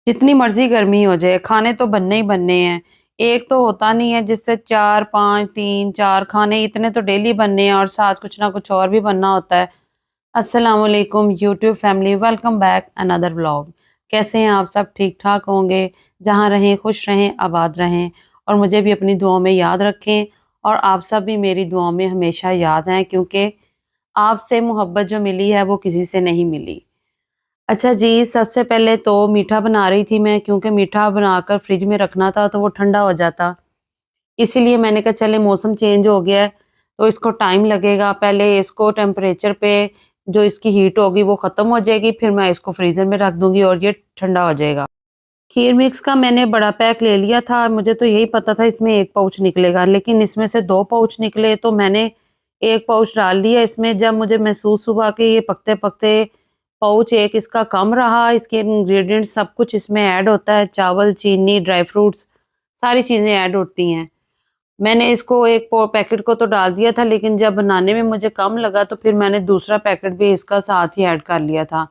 जितनी मर्जी गर्मी हो जाए खाने तो बनने ही बनने हैं। एक तो होता नहीं है जिससे 4 5 3 4 खाने इतने तो डेली बनने हैं और साथ कुछ ना कुछ और भी बनना होता है। अस्सलाम वालेकुम YouTube family, welcome back another vlog. कैसे हैं आप सब? ठीक ठाक होंगे। जहाँ रहें खुश रहें, आबाद रहें और मुझे भी अपनी दुआओं में याद रखें। और आप सब भी मेरी दुआओं में हमेशा याद हैं, क्योंकि आपसे मोहब्बत जो मिली है वो किसी से नहीं मिली। अच्छा जी, सबसे पहले तो मीठा बना रही थी मैं, क्योंकि मीठा बनाकर फ्रिज में रखना था तो वो ठंडा हो जाता। इसीलिए मैंने कहा चले मौसम चेंज हो गया है तो इसको टाइम लगेगा, पहले इसको टेम्परेचर पे जो इसकी हीट होगी वो ख़त्म हो जाएगी, फिर मैं इसको फ्रीज़र में रख दूँगी और ये ठंडा हो जाएगा। खीर मिक्स का मैंने बड़ा पैक ले लिया था, मुझे तो यही पता था इसमें 1 पाउच निकलेगा, लेकिन इसमें से 2 पाउच निकले तो मैंने 1 पाउच डाल लिया इसमें। जब मुझे महसूस हुआ कि ये पकते-पकते पाउच 1 इसका कम रहा, इसके इंग्रीडिएंट्स सब कुछ इसमें ऐड होता है, चावल, चीनी, ड्राई फ्रूट्स सारी चीज़ें ऐड होती हैं। मैंने इसको एक पैकेट को तो डाल दिया था, लेकिन जब बनाने में मुझे कम लगा तो फिर मैंने दूसरा पैकेट भी इसका साथ ही ऐड कर लिया था।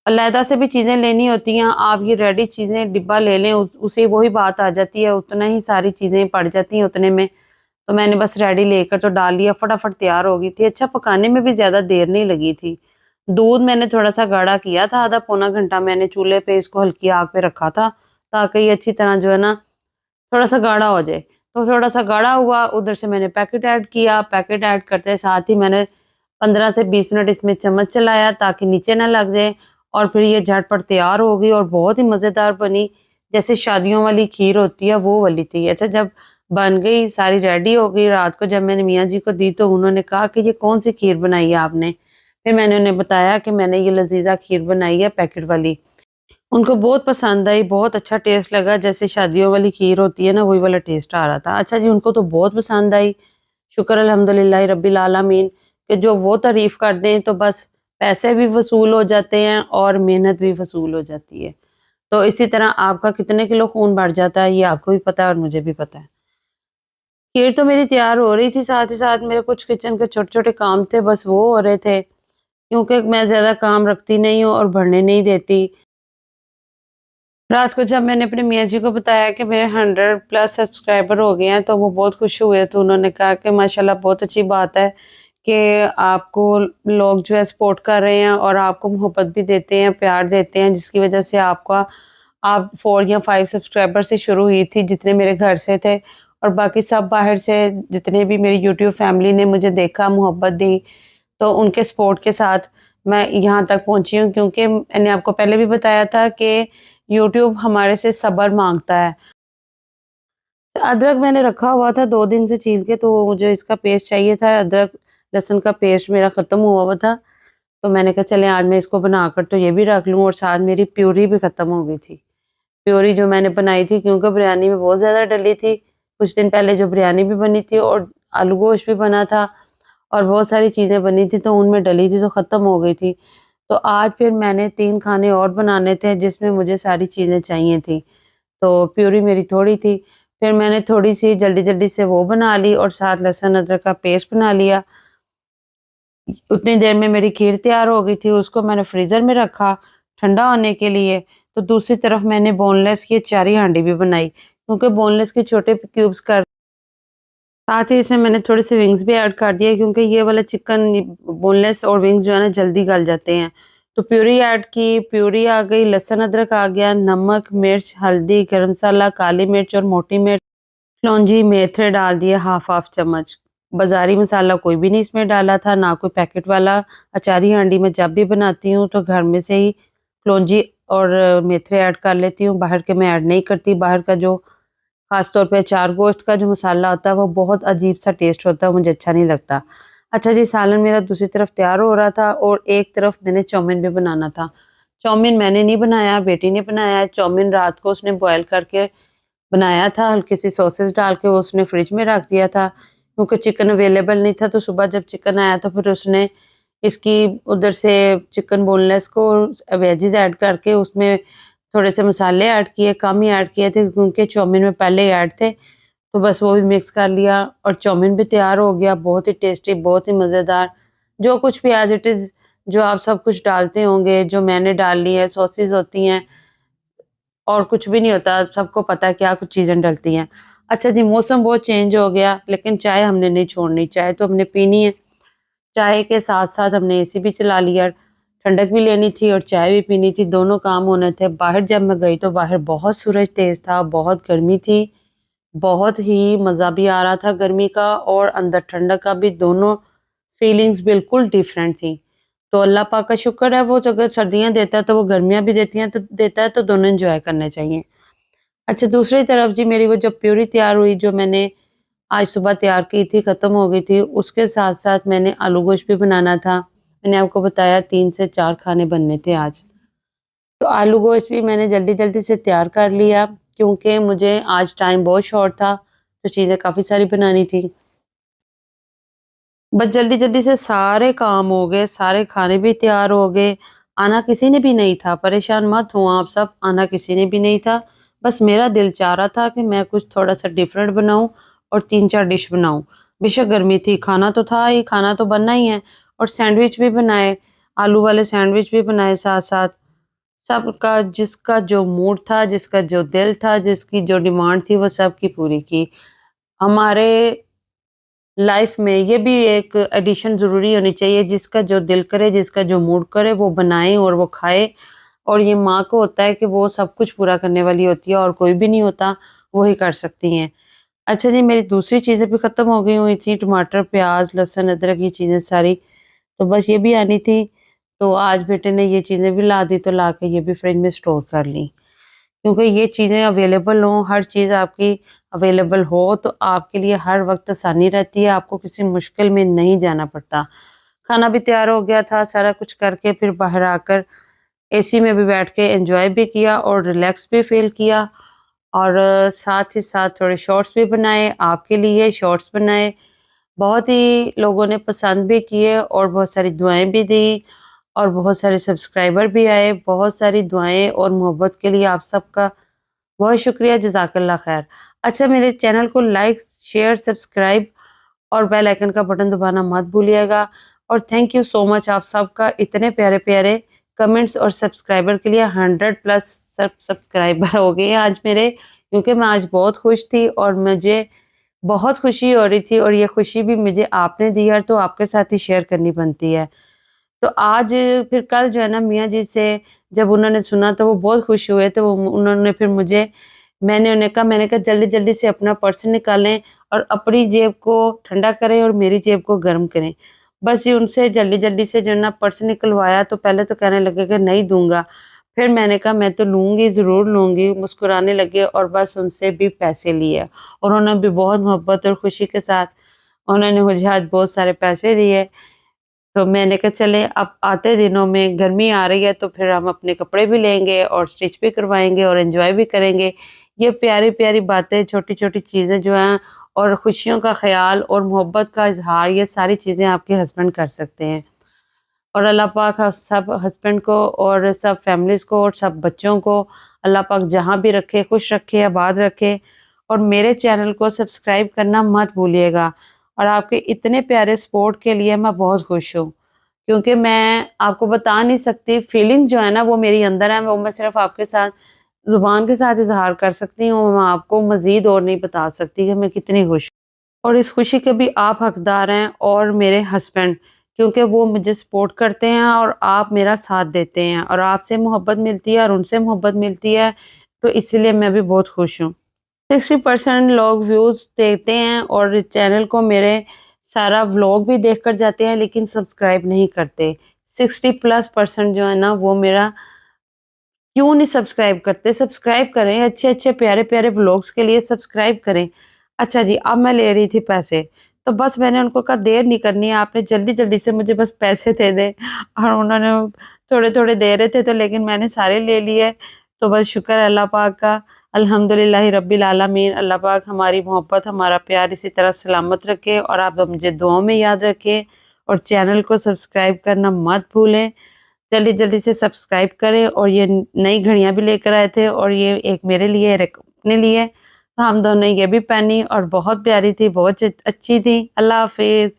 अलहदा से भी चीज़ें लेनी होती हैं, आप ये रेडी चीज़ें डिब्बा ले लें उसे वही बात आ जाती है, उतना ही सारी चीज़ें पड़ जाती हैं उतने में। तो मैंने बस रेडी लेकर तो डाल लिया, फटाफट तैयार हो गई थी। अच्छा, पकाने में भी ज़्यादा देर नहीं लगी थी। दूध मैंने थोड़ा-सा गाढ़ा किया था, आधा पौना घंटा मैंने चूल्हे पे इसको हल्की आग पे रखा था, ताकि ये अच्छी तरह जो है ना थोड़ा-सा गाढ़ा हो जाए। तो थोड़ा-सा गाढ़ा हुआ, उधर से मैंने पैकेट ऐड किया, पैकेट ऐड करते साथ ही मैंने 15 से 20 मिनट इसमें चम्मच चलाया ताकि नीचे ना लग जाए, और फिर ये झटपट तैयार हो गई और बहुत ही मज़ेदार बनी। जैसे शादियों वाली खीर होती है वो वाली थी। अच्छा, जब बन गई सारी रेडी हो गई, रात को जब मैंने मियाँ जी को दी तो उन्होंने कहा कि ये कौन-सी खीर बनाई है आपने? फिर मैंने उन्हें बताया कि मैंने ये लज़ीज़ा खीर बनाई है पैकेट वाली। उनको बहुत पसंद आई, बहुत अच्छा टेस्ट लगा, जैसे शादियों वाली खीर होती है ना, वही वाला टेस्ट आ रहा था। अच्छा जी, उनको तो बहुत पसंद आई। शुक्र अल्हम्दुलिल्लाह रब्बिल आलमीन कि जो वो तारीफ़ कर दें तो बस पैसे भी वसूल हो जाते हैं और मेहनत भी वसूल हो जाती है। तो इसी तरह आपका कितने किलो खून बढ़ जाता है ये आपको भी पता है और मुझे भी पता है। खीर तो मेरी तैयार हो रही थी, साथ ही साथ मेरे कुछ किचन के छोटे-छोटे काम थे, बस वो हो रहे थे, क्योंकि मैं ज़्यादा काम रखती नहीं हूँ और बढ़ने नहीं देती। रात को जब मैंने अपने मियाँ जी को बताया कि मेरे 100 प्लस सब्सक्राइबर हो गए हैं, तो वो बहुत खुश हुए। तो उन्होंने कहा कि माशाल्लाह बहुत अच्छी बात है कि आपको लोग जो है सपोर्ट कर रहे हैं और आपको मोहब्बत भी देते हैं, प्यार देते हैं, जिसकी वजह से आपका आप 4 या 5 सब्सक्राइबर से शुरू हुई थी, जितने मेरे घर से थे, और बाकी सब बाहर से जितने भी मेरी यूट्यूब फैमिली ने मुझे देखा, मोहब्बत दी, तो उनके सपोर्ट के साथ मैं यहाँ तक पहुँची हूँ, क्योंकि मैंने आपको पहले भी बताया था कि यूट्यूब हमारे से सब्र माँगता है। अदरक मैंने रखा हुआ था 2 दिन से छील के, तो मुझे इसका पेस्ट चाहिए था, अदरक लहसुन का पेस्ट मेरा ख़त्म हुआ हुआ था, तो मैंने कहा चलें आज मैं इसको बनाकर तो ये भी रख लूँ, और साथ मेरी प्यूरी भी ख़त्म हो गई थी। प्यूरी जो मैंने बनाई थी, क्योंकि बिरयानी में बहुत ज़्यादा डली थी, कुछ दिन पहले जो बिरयानी भी बनी थी और आलू गोश्त भी बना था और बहुत सारी चीज़ें बनी थी, तो उनमें डली थी तो ख़त्म हो गई थी। तो आज फिर मैंने 3 खाने और बनाने थे जिसमें मुझे सारी चीज़ें चाहिए थी। तो प्यूरी मेरी थोड़ी थी, फिर मैंने थोड़ी-सी जल्दी-जल्दी से वो बना ली और साथ लहसुन अदरक का पेस्ट बना लिया। उतनी देर में मेरी खीर तैयार हो गई थी, उसको मैंने फ्रीज़र में रखा ठंडा होने के लिए। तो दूसरी तरफ मैंने बोनलेस की अचारी हांडी भी बनाई, क्योंकि बोनलेस के छोटे क्यूब्स कर साथ ही इसमें मैंने थोड़े-से विंग्स भी ऐड कर दिए, क्योंकि ये वाला चिकन बोनलेस और विंग्स जो है ना जल्दी गल जाते हैं। तो प्यूरी ऐड की, प्यूरी आ गई, लहसुन अदरक आ गया, नमक, मिर्च, हल्दी, गरम मसाला, काली मिर्च और मोटी मिर्च, कलौंजी, मेथरे डाल दिए हाफ-हाफ चम्मच। बाज़ारी मसाला कोई भी नहीं इसमें डाला था, ना कोई पैकेट वाला। अचारी हांडी में जब भी बनाती हूँ तो घर में से ही कलौंजी और मेथरे ऐड कर लेती हूँ, बाहर के मैं ऐड नहीं करती। बाहर का जो खास तौर पे अचार गोश्त का जो मसाला होता है वो बहुत अजीब-सा टेस्ट होता है, मुझे अच्छा नहीं लगता। अच्छा जी, सालन मेरा दूसरी तरफ तैयार हो रहा था और एक तरफ मैंने चाउमीन भी बनाना था। चाउमीन मैंने नहीं बनाया, बेटी ने बनाया है। चाउमीन रात को उसने बॉयल करके बनाया था, हल्की सी सॉसेस डाल के वो उसने फ्रिज में रख दिया था, क्योंकि चिकन अवेलेबल नहीं था। तो सुबह जब चिकन आया तो फिर उसने इसकी उधर से चिकन बोनलेस को वेजिज़ ऐड करके उसमें थोड़े से मसाले ऐड किए, कम ही ऐड किए थे क्योंकि चाउमीन में पहले ही ऐड थे। तो बस वो भी मिक्स कर लिया और चाउमीन भी तैयार हो गया, बहुत ही टेस्टी, बहुत ही मज़ेदार। जो कुछ भी एज़ इट इज़ जो आप सब कुछ डालते होंगे, जो मैंने डाल ली है, सॉसेस होती हैं, और कुछ भी नहीं होता, सबको पता है क्या कुछ चीज़ें डलती हैं। अच्छा जी, मौसम बहुत चेंज हो गया, लेकिन चाय हमने नहीं छोड़नी, चाय तो हमने पीनी है। चाय के साथ-साथ हमने एसी भी चला लिया, ठंडक भी लेनी थी और चाय भी पीनी थी, दोनों काम होने थे। बाहर जब मैं गई तो बाहर बहुत सूरज तेज़ था, बहुत गर्मी थी, बहुत ही मज़ा भी आ रहा था गर्मी का और अंदर ठंडक का भी, दोनों फीलिंग्स बिल्कुल डिफरेंट थी। तो अल्लाह पाक का शुक्र है, वो अगर सर्दियाँ देता है तो वो गर्मियाँ भी देता है, तो दोनों एन्जॉय करने चाहिए। अच्छा, दूसरी तरफ जी मेरी वो जो प्यूरी तैयार हुई, जो मैंने आज सुबह तैयार की थी, ख़त्म हो गई थी, उसके साथ-साथ मैंने आलू गोश्त भी बनाना था। मैंने आपको बताया 3 से 4 खाने बनने थे आज। तो आलू गोश्त भी मैंने जल्दी-जल्दी से तैयार कर लिया, क्योंकि मुझे आज टाइम बहुत शॉर्ट था, तो चीज़ें काफ़ी सारी बनानी थी। बस जल्दी-जल्दी से सारे काम हो गए, सारे खाने भी तैयार हो गए। आना किसी ने भी नहीं था, परेशान मत हो आप सब, आना किसी ने भी नहीं था। बस मेरा दिल चाह रहा था कि मैं कुछ थोड़ा-सा डिफरेंट बनाऊँ और 3-4 डिश बनाऊँ। बेशक गर्मी थी, खाना तो था ही, खाना तो बनना ही है, और सैंडविच भी बनाए, आलू वाले सैंडविच भी बनाए साथ-साथ। सबका जिसका जो मूड था, जिसका जो दिल था, जिसकी जो डिमांड थी, वो सबकी पूरी की। हमारे लाइफ में ये भी एक एडिशन ज़रूरी होनी चाहिए, जिसका जो दिल करे, जिसका जो मूड करे, वो बनाए और वो खाए। और ये माँ को होता है कि वो सब कुछ पूरा करने वाली होती है, और कोई भी नहीं होता, वो ही कर सकती हैं। अच्छा जी, मेरी दूसरी चीज़ें भी ख़त्म हो गई हुई थी, टमाटर, प्याज़, लहसुन, अदरक, ये चीज़ें सारी, तो बस ये भी आनी थी। तो आज बेटे ने ये चीज़ें भी ला दी, तो ला के ये भी फ्रिज में स्टोर कर ली। क्योंकि ये चीज़ें अवेलेबल हों, हर चीज़ आपकी अवेलेबल हो, तो आपके लिए हर वक़्त आसानी रहती है, आपको किसी मुश्किल में नहीं जाना पड़ता। खाना भी तैयार हो गया था, सारा कुछ करके फिर बाहर आकर एसी में भी बैठ के एन्जॉय भी किया और रिलैक्स भी फ़ील किया, और साथ ही साथ थोड़े शॉर्ट्स भी बनाए, आपके लिए शॉर्ट्स बनाए। बहुत ही लोगों ने पसंद भी किए और बहुत सारी दुआएँ भी दी, और बहुत सारे सब्सक्राइबर भी आए। बहुत सारी दुआएँ और मोहब्बत के लिए आप सबका बहुत शुक्रिया, जज़ाकल्लाह खैर। अच्छा, मेरे चैनल को लाइक, शेयर, सब्सक्राइब और बेल आइकन का बटन दबाना मत भूलिएगा, और थैंक यू सो मच आप सबका, इतने प्यारे-प्यारे कमेंट्स और सब्सक्राइबर के लिए। 100 प्लस सब्सक्राइबर हो गए हैं आज मेरे, क्योंकि मैं आज बहुत खुश थी और मुझे बहुत खुशी हो रही थी, और ये खुशी भी मुझे आपने दी है, तो आपके साथ ही शेयर करनी बनती है। तो आज फिर कल जो है ना, मियाँ जी से जब उन्होंने सुना तो वो बहुत खुश हुए, तो वो उन्होंने फिर मुझे, मैंने कहा जल्दी-जल्दी से अपना पर्स निकालें और अपनी जेब को ठंडा करें और मेरी जेब को गर्म करें। बस ये उनसे जल्दी-जल्दी से जो है ना पर्स निकलवाया, तो पहले तो कहने लगे कि नहीं दूँगा। फिर मैंने कहा मैं तो लूँगी, ज़रूर लूँगी, मुस्कुराने लगे, और बस उनसे भी पैसे लिए, और उन्होंने भी बहुत मोहब्बत और खुशी के साथ उन्होंने मुझे आज बहुत सारे पैसे दिए। तो मैंने कहा चलें, अब आते दिनों में गर्मी आ रही है, तो फिर हम अपने कपड़े भी लेंगे और स्टिच भी करवाएँगे और एन्जॉय भी करेंगे। ये प्यारी-प्यारी बातें, छोटी-छोटी चीज़ें जो हैं, और खुशियों का ख़्याल और मोहब्बत का इज़हार, ये सारी चीज़ें आपके हस्बैंड कर सकते हैं। और अल्लाह पाक सब हस्बैंड को और सब फैमिलीज़ को और सब बच्चों को अल्लाह पाक जहाँ भी रखे, खुश रखे, आबाद रखे। और मेरे चैनल को सब्सक्राइब करना मत भूलिएगा, और आपके इतने प्यारे सपोर्ट के लिए मैं बहुत खुश हूँ। क्योंकि मैं आपको बता नहीं सकती, फीलिंग्स जो है ना वो मेरी अंदर है, वो मैं सिर्फ़ आपके साथ ज़ुबान के साथ इज़हार कर सकती हूँ, मैं आपको मज़ीद और नहीं बता सकती कि मैं कितनी खुश हूँ। और इस खुशी के भी आप हकदार हैं, और मेरे हस्बैंड, क्योंकि वो मुझे सपोर्ट करते हैं और आप मेरा साथ देते हैं, और आपसे मोहब्बत मिलती है और उनसे मोहब्बत मिलती है, तो इसलिए मैं भी बहुत खुश हूँ। 60% लोग व्यूज़ देते हैं और चैनल को मेरे सारा व्लॉग भी देखकर जाते हैं, लेकिन सब्सक्राइब नहीं करते। 60+% जो है ना, वो मेरा क्यों नहीं सब्सक्राइब करते? सब्सक्राइब करें, अच्छे-अच्छे, प्यारे-प्यारे व्लॉग्स के लिए सब्सक्राइब करें। अच्छा जी, अब मैं ले रही थी पैसे, तो बस मैंने उनको कहा देर नहीं करनी है, आपने जल्दी-जल्दी से मुझे बस पैसे दे दें, और उन्होंने थोड़े-थोड़े दे रहे थे, तो लेकिन मैंने सारे ले लिए। तो बस शुक्र है अल्लाह पाक का, अल्हम्दुलिल्लाहि रब्बिल आलमीन। अल्लाह पाक हमारी मोहब्बत, हमारा प्यार इसी तरह सलामत रखे, और आप मुझे दुआओं में याद रखें, और चैनल को सब्सक्राइब करना मत भूलें। जल्दी-जल्दी से सब्सक्राइब करें, और ये नई घड़ियाँ भी लेकर आए थे, और ये एक मेरे लिए, एक अपने लिए। तो हम दोनों ने ये भी पहनी और बहुत प्यारी थी, बहुत अच्छी थी। अल्लाह हाफ़िज़।